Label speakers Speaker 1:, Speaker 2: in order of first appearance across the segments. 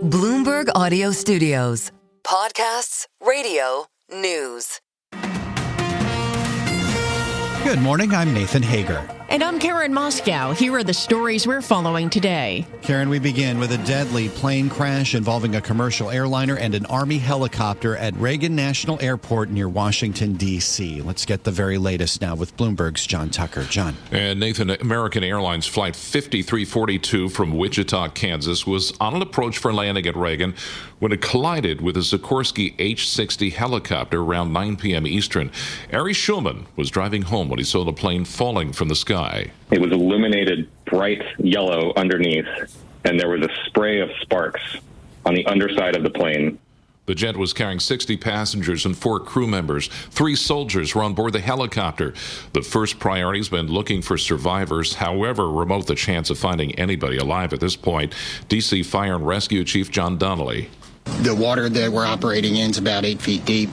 Speaker 1: Bloomberg Audio Studios. Podcasts, radio, news.
Speaker 2: Good morning, I'm Nathan Hager.
Speaker 3: And I'm Karen Moskow. Here are the stories we're following today.
Speaker 2: Karen, we begin with a deadly plane crash involving a commercial airliner and an Army helicopter at Reagan National Airport near Washington, D.C. Let's get the very latest now with Bloomberg's John Tucker. John.
Speaker 4: And Nathan, American Airlines Flight 5342 from Wichita, Kansas was on an approach for landing at Reagan when it collided with a Sikorsky H-60 helicopter around 9 p.m. Eastern. Ari Schulman was driving home when he saw the plane falling from the sky.
Speaker 5: It was illuminated bright yellow underneath, and there was a spray of sparks on the underside of the plane.
Speaker 4: The jet was carrying 60 passengers and 4 crew members. 3 soldiers were on board the helicopter. The first priority has been looking for survivors, however remote the chance of finding anybody alive at this point. D.C. Fire and Rescue Chief John Donnelly.
Speaker 6: The water that we're operating in is about 8 feet deep.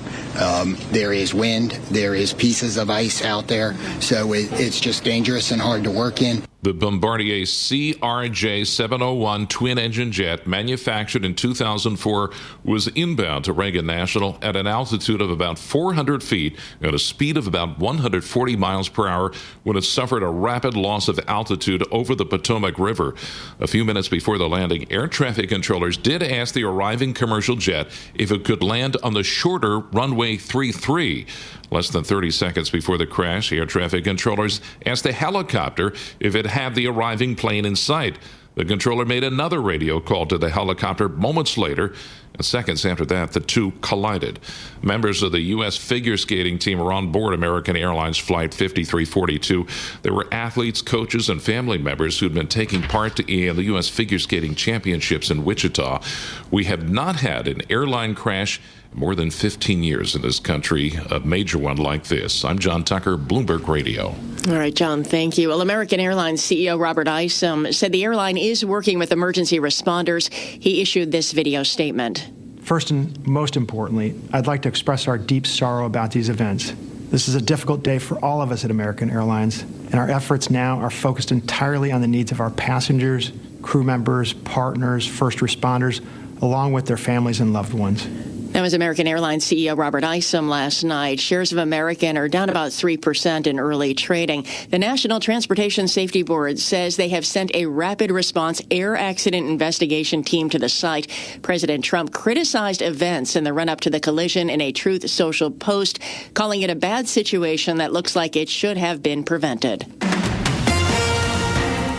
Speaker 6: There is wind. There is pieces of ice out there. So it's just dangerous and hard to work in.
Speaker 4: The Bombardier CRJ-701 twin-engine jet, manufactured in 2004, was inbound to Reagan National at an altitude of about 400 feet at a speed of about 140 miles per hour when it suffered a rapid loss of altitude over the Potomac River. A few minutes before the landing, air traffic controllers did ask the arriving commercial jet if it could land on the shorter runway 33. Less than 30 seconds before the crash, air traffic controllers asked the helicopter if it had the arriving plane in sight. The controller made another radio call to the helicopter moments later, and seconds after that, the two collided. Members of the U.S. figure skating team were on board American Airlines Flight 5342. There were athletes, coaches, and family members who'd been taking part in the U.S. figure skating championships in Wichita. We have not had an airline crash in more than 15 years in this country, a major one like this. I'm John Tucker, Bloomberg Radio.
Speaker 3: All right, John, thank you. Well, American Airlines CEO Robert Isom said the airline is working with emergency responders. He issued this video statement.
Speaker 7: First and most importantly, I'd like to express our deep sorrow about these events. This is a difficult day for all of us at American Airlines, and our efforts now are focused entirely on the needs of our passengers, crew members, partners, first responders, along with their families and loved ones.
Speaker 3: That was American Airlines CEO Robert Isom last night. Shares of American are down about 3% in early trading. The National Transportation Safety Board says they have sent a rapid response air accident investigation team to the site. President Trump criticized events in the run-up to the collision in a Truth Social post, calling it a bad situation that looks like it should have been prevented.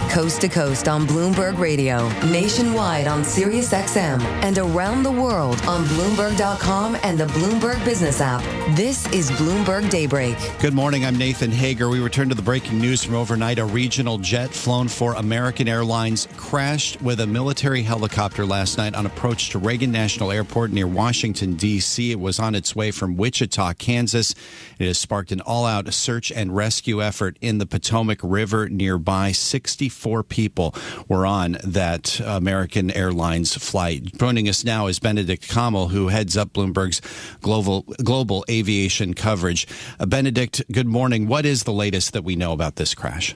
Speaker 1: Coast to coast on Bloomberg Radio, nationwide on Sirius XM, and around the world on Bloomberg.com and the Bloomberg Business app. This is Bloomberg Daybreak.
Speaker 2: Good morning, I'm Nathan Hager. We return to the breaking news from overnight. A regional jet flown for American Airlines crashed with a military helicopter last night on approach to Reagan National Airport near Washington, D.C. It was on its way from Wichita, Kansas. It has sparked an all-out search and rescue effort in the Potomac River nearby. 64 people were on that American Airlines flight. Joining us now is Benedikt Kammel, who heads up Bloomberg's global aviation coverage. Benedikt, good morning. What is the latest that we know about this crash?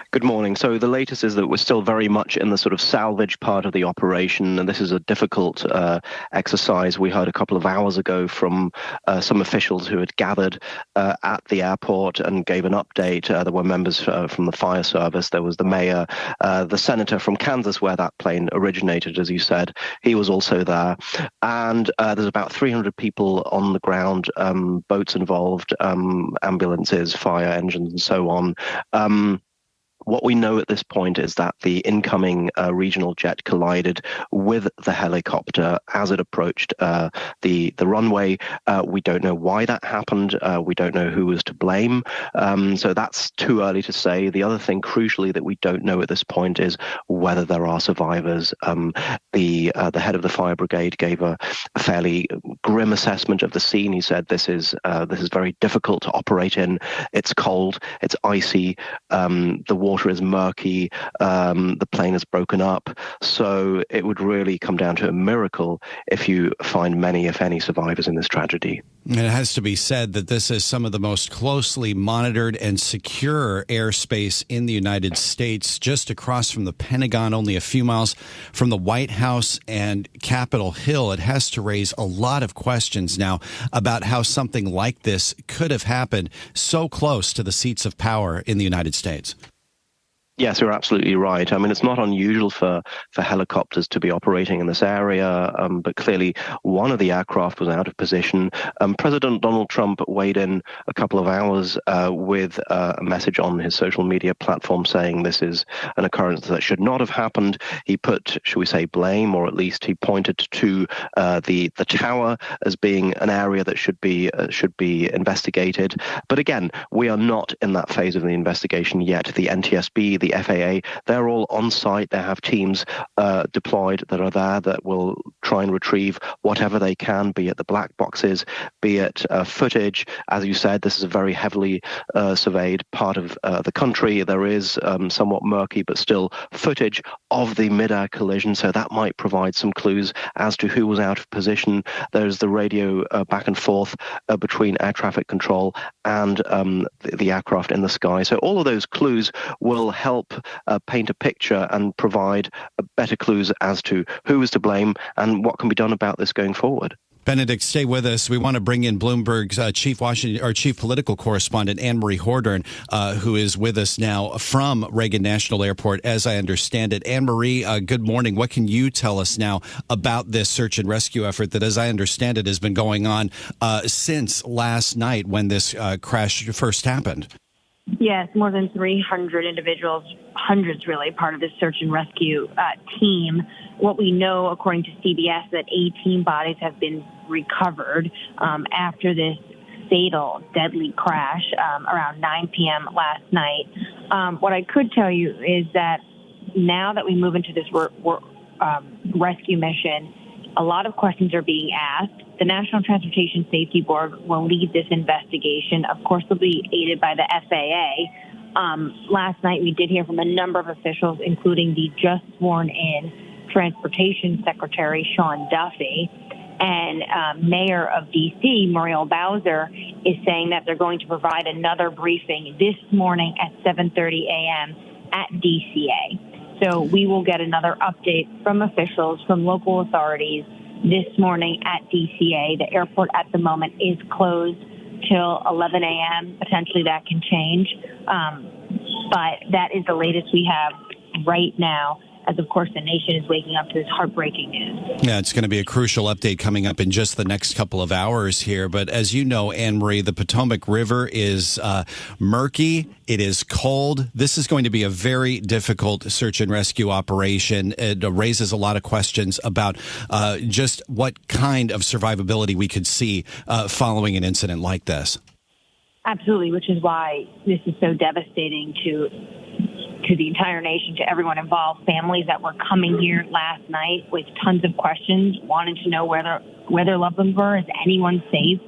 Speaker 8: Good morning. So the latest is that we're still very much in the sort of salvage part of the operation, and this is a difficult exercise. We heard a couple of hours ago from some officials who had gathered at the airport and gave an update. There were members from the fire service. There was the mayor, the senator from Kansas, where that plane originated, as you said. He was also there. And there's about 300 people on the ground, boats involved, ambulances, fire engines, and so on. What we know at this point is that the incoming regional jet collided with the helicopter as it approached the runway. We don't know why that happened. We don't know who was to blame. So that's too early to say. The other thing, crucially, that we don't know at this point is whether there are survivors. The head of the fire brigade gave a fairly grim assessment of the scene. He said this is very difficult to operate in. It's cold. It's icy. The water water is murky, the plane is broken up. So it would really come down to a miracle if you find many, if any, survivors in this tragedy.
Speaker 2: And it has to be said that this is some of the most closely monitored and secure airspace in the United States, just across from the Pentagon, only a few miles from the White House and Capitol Hill. It has to raise a lot of questions now about how something like this could have happened so close to the seats of power in the United States.
Speaker 8: Yes, you're absolutely right. I mean, it's not unusual for helicopters to be operating in this area, but clearly one of the aircraft was out of position. President Donald Trump weighed in a couple of hours with a message on his social media platform saying this is an occurrence that should not have happened. He put, shall we say, blame, or at least he pointed to the tower as being an area that should be investigated. But again, we are not in that phase of the investigation yet. The NTSB, the FAA, they're all on site. They have teams deployed that are there that will try and retrieve whatever they can, be it the black boxes, be it footage. As you said, this is a very heavily surveyed part of the country. There is somewhat murky, but still footage of the mid-air collision, so that might provide some clues as to who was out of position. There's the radio back and forth between air traffic control and the aircraft in the sky. So all of those clues will help paint a picture and provide better clues as to who is to blame and what can be done about this going forward.
Speaker 2: Benedikt, stay with us. We want to bring in Bloomberg's chief political correspondent, Annmarie Hordern, who is with us now from Reagan National Airport, as I understand it. Annmarie, good morning. What can you tell us now about this search and rescue effort that, as I understand it, has been going on since last night when this crash first happened?
Speaker 9: Yes, more than 300 individuals, hundreds really, part of this search and rescue team. What we know, according to CBS, that 18 bodies have been recovered after this fatal, deadly crash around 9 p.m. last night. What I could tell you is that now that we move into this rescue mission, a lot of questions are being asked. The National Transportation Safety Board will lead this investigation. Of course, they'll be aided by the FAA. Last night, we did hear from a number of officials, including the just sworn-in Transportation Secretary Sean Duffy, and Mayor of D.C., Muriel Bowser, is saying that they're going to provide another briefing this morning at 7:30 a.m. at DCA. So we will get another update from officials, from local authorities this morning at DCA. The airport at the moment is closed till 11 a.m. Potentially that can change. But that is the latest we have right now, as, of course, the nation is waking up to this heartbreaking news.
Speaker 2: Yeah, it's going to be a crucial update coming up in just the next couple of hours here. But as you know, Annmarie, the Potomac River is murky. It is cold. This is going to be a very difficult search and rescue operation. It raises a lot of questions about just what kind of survivability we could see following an incident like this.
Speaker 9: Absolutely, which is why this is so devastating to the entire nation, to everyone involved. Families that were coming here last night with tons of questions, wanted to know where their loved ones were. Is anyone safe?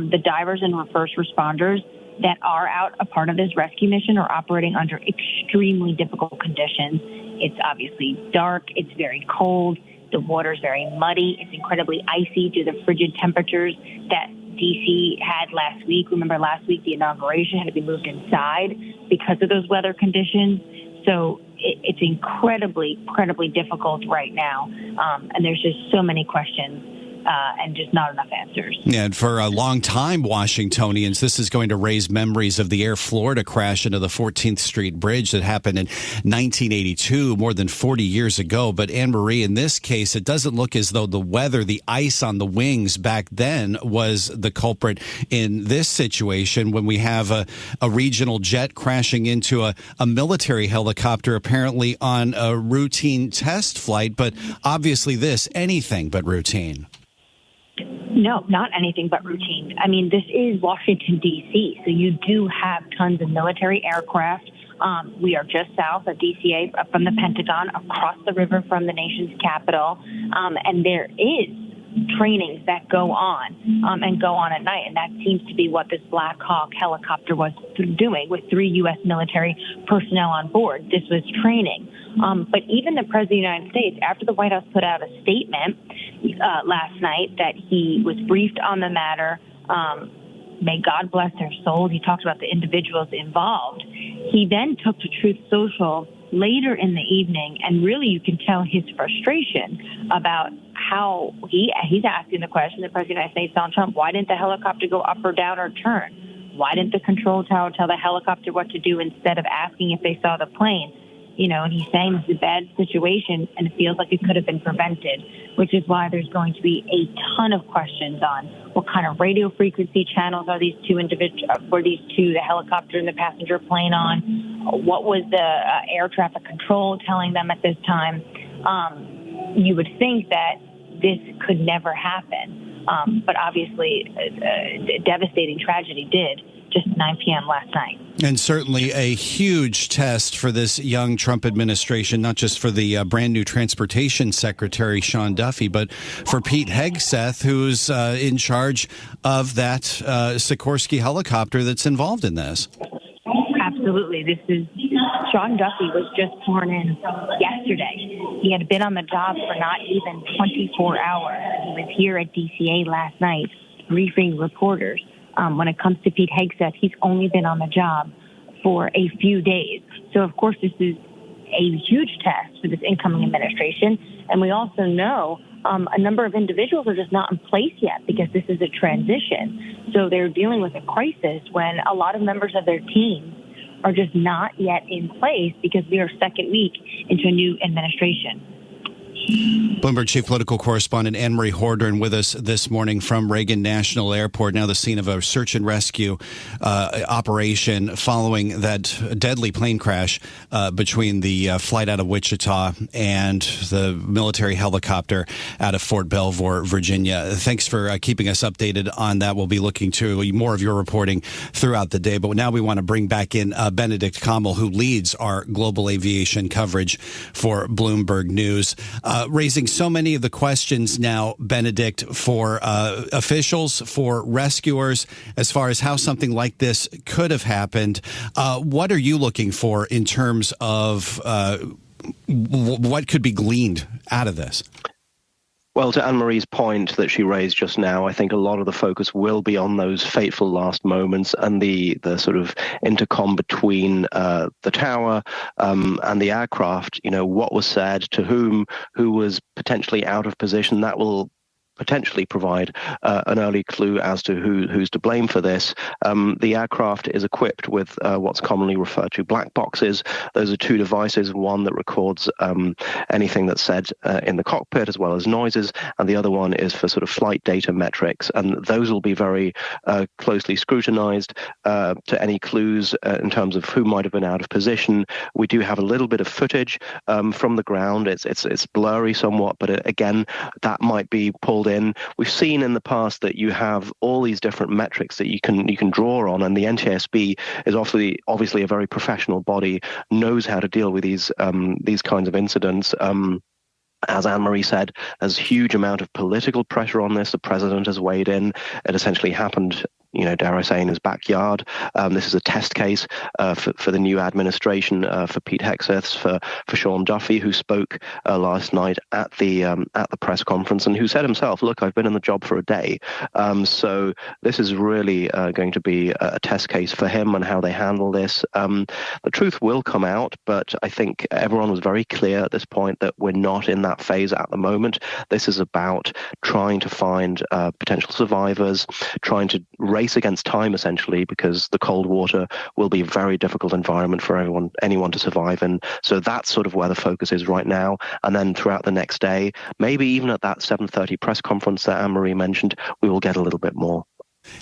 Speaker 9: The divers and first responders that are out a part of this rescue mission are operating under extremely difficult conditions. It's obviously dark. It's very cold. The water's very muddy. It's incredibly icy due to the frigid temperatures that D.C. had last week. Remember, last week the inauguration had to be moved inside because of those weather conditions. So it's incredibly difficult right now. And there's just so many questions and just not enough answers.
Speaker 2: Yeah, and for a long time, Washingtonians, this is going to raise memories of the Air Florida crash into the 14th Street Bridge that happened in 1982, more than 40 years ago. But Annmarie, in this case, it doesn't look as though the weather, the ice on the wings back then was the culprit in this situation when we have a regional jet crashing into a military helicopter, apparently on a routine test flight. But obviously this, anything but routine.
Speaker 9: No, not anything but routine. I mean, this is Washington, D.C., so you do have tons of military aircraft. We are just south of DCA from the Pentagon, across the river from the nation's capital. And there is trainings that go on and go on at night. And that seems to be what this Black Hawk helicopter was doing with 3 U.S. military personnel on board. This was training. But even the President of the United States, after the White House put out a statement last night that he was briefed on the matter, may God bless their souls. He talked about the individuals involved. He then took to Truth Social later in the evening, and really you can tell his frustration about how he's asking the question, the President of the United States, Donald Trump, why didn't the helicopter go up or down or turn? Why didn't the control tower tell the helicopter what to do instead of asking if they saw the plane? And he's saying it's a bad situation and it feels like it could have been prevented, which is why there's going to be a ton of questions on what kind of radio frequency channels are these two the helicopter and the passenger plane on? What was the air traffic control telling them at this time? You would think that this could never happen, but obviously a devastating tragedy did just 9 p.m. last night.
Speaker 2: And certainly a huge test for this young Trump administration, not just for the brand new transportation secretary, Sean Duffy, but for Pete Hegseth, who's in charge of that Sikorsky helicopter that's involved in this.
Speaker 9: Absolutely. Sean Duffy was just sworn in yesterday. He had been on the job for not even 24 hours. He was here at DCA last night briefing reporters. When it comes to Pete Hegseth, he's only been on the job for a few days. So, of course, this is a huge test for this incoming administration. And we also know a number of individuals are just not in place yet because this is a transition. So they're dealing with a crisis when a lot of members of their teams are just not yet in place because we are second week into a new administration.
Speaker 2: Bloomberg Chief Political Correspondent Annmarie Hordern with us this morning from Reagan National Airport, now the scene of a search and rescue operation following that deadly plane crash between the flight out of Wichita and the military helicopter out of Fort Belvoir, Virginia. Thanks for keeping us updated on that. We'll be looking to more of your reporting throughout the day. But now we want to bring back in Benedikt Kammel, who leads our global aviation coverage for Bloomberg News. Raising so many of the questions now, Benedikt, for officials, for rescuers, as far as how something like this could have happened. What are you looking for in terms of what could be gleaned out of this?
Speaker 8: Well, to Anne-Marie's point that she raised just now, I think a lot of the focus will be on those fateful last moments and the sort of intercom between the tower and the aircraft. What was said to whom, who was potentially out of position. That will potentially provide an early clue as to who's to blame for this. The aircraft is equipped with what's commonly referred to black boxes. Those are two devices, one that records anything that's said in the cockpit as well as noises, and the other one is for sort of flight data metrics, and those will be very closely scrutinized to any clues in terms of who might have been out of position. We do have a little bit of footage from the ground. It's blurry somewhat, but again, that might be pulled in. We've seen in the past that you have all these different metrics that you can draw on, and the NTSB is obviously a very professional body, knows how to deal with these kinds of incidents. As Annmarie said, there's a huge amount of political pressure on this. The president has weighed in. It essentially happened, dare I say, in his backyard. This is a test case for the new administration, for Pete Hegseth, for Sean Duffy, who spoke last night at the press conference and who said himself, look, I've been in the job for a day. So this is really going to be a test case for him and how they handle this. The truth will come out, but I think everyone was very clear at this point that we're not in that phase at the moment. This is about trying to find potential survivors, trying to race against time, essentially, because the cold water will be a very difficult environment for anyone to survive in. So that's sort of where the focus is right now. And then throughout the next day, maybe even at that 7:30 press conference that Annmarie mentioned, we will get a little bit more.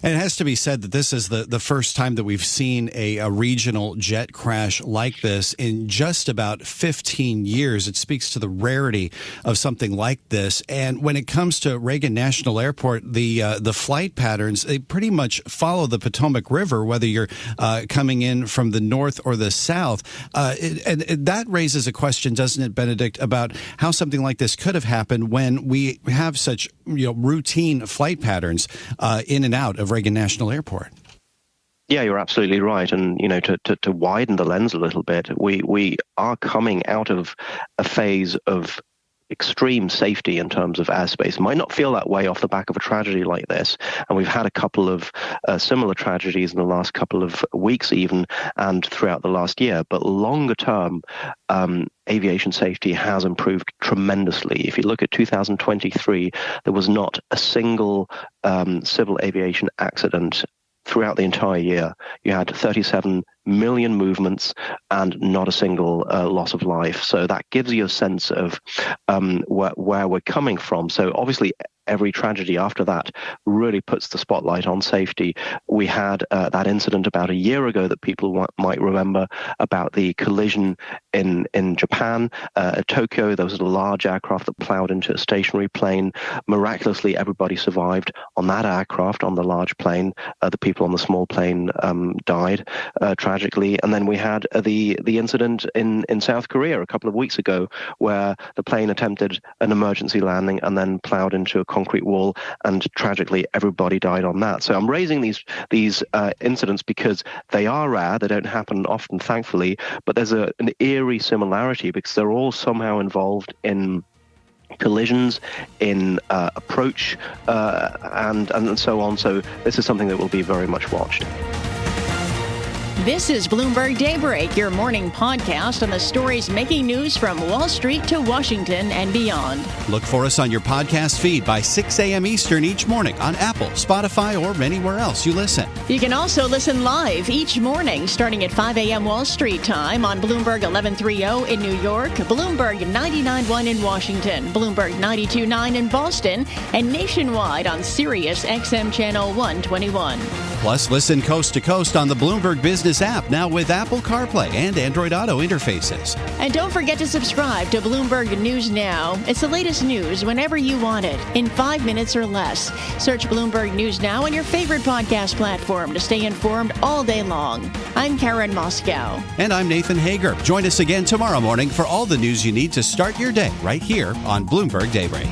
Speaker 2: And it has to be said that this is the first time that we've seen a regional jet crash like this in just about 15 years. It speaks to the rarity of something like this. And when it comes to Reagan National Airport, the flight patterns, they pretty much follow the Potomac River, whether you're coming in from the north or the south. And that raises a question, doesn't it, Benedikt, about how something like this could have happened when we have such routine flight patterns in and out of Reagan National Airport.
Speaker 8: Yeah, you're absolutely right. And, to widen the lens a little bit, we are coming out of a phase of extreme safety in terms of airspace. It might not feel that way off the back of a tragedy like this. And we've had a couple of similar tragedies in the last couple of weeks even, and throughout the last year. But longer term, aviation safety has improved tremendously. If you look at 2023, there was not a single civil aviation accident throughout the entire year. You had 37 million movements and not a single loss of life. So that gives you a sense of where we're coming from. So obviously, every tragedy after that really puts the spotlight on safety. We had that incident about a year ago that people might remember about the collision in Japan. At Tokyo, there was a large aircraft that plowed into a stationary plane. Miraculously, everybody survived on that aircraft, on the large plane. The people on the small plane died tragically. And then we had the incident in South Korea a couple of weeks ago where the plane attempted an emergency landing and then plowed into a concrete wall, and tragically everybody died on that. So I'm raising these incidents because they are rare. They don't happen often, thankfully, but there's an eerie similarity because they're all somehow involved in collisions, in approach, and so on. So this is something that will be very much watched.
Speaker 3: This is Bloomberg Daybreak, your morning podcast on the stories making news from Wall Street to Washington and beyond.
Speaker 2: Look for us on your podcast feed by 6 a.m. Eastern each morning on Apple, Spotify, or anywhere else you listen.
Speaker 3: You can also listen live each morning starting at 5 a.m. Wall Street time on Bloomberg 1130 in New York, Bloomberg 99.1 in Washington, Bloomberg 92.9 in Boston, and nationwide on Sirius XM Channel 121.
Speaker 2: Plus, listen coast to coast on the Bloomberg Business app, now with Apple CarPlay and Android Auto interfaces.
Speaker 3: And don't forget to subscribe to Bloomberg News Now. It's the latest news whenever you want it, in 5 minutes or less. Search Bloomberg News Now on your favorite podcast platform to stay informed all day long. I'm Karen Moskow.
Speaker 2: And I'm Nathan Hager. Join us again tomorrow morning for all the news you need to start your day right here on Bloomberg Daybreak.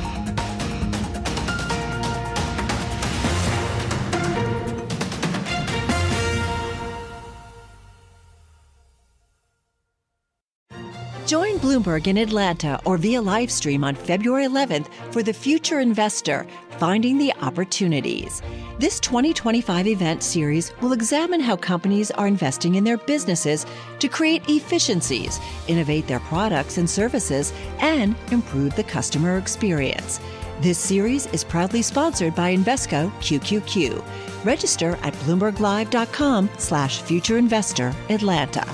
Speaker 10: Join Bloomberg in Atlanta or via live stream on February 11th for The Future Investor, Finding the Opportunities. This 2025 event series will examine how companies are investing in their businesses to create efficiencies, innovate their products and services, and improve the customer experience. This series is proudly sponsored by Invesco QQQ. Register at BloombergLive.com/FutureInvestor Atlanta.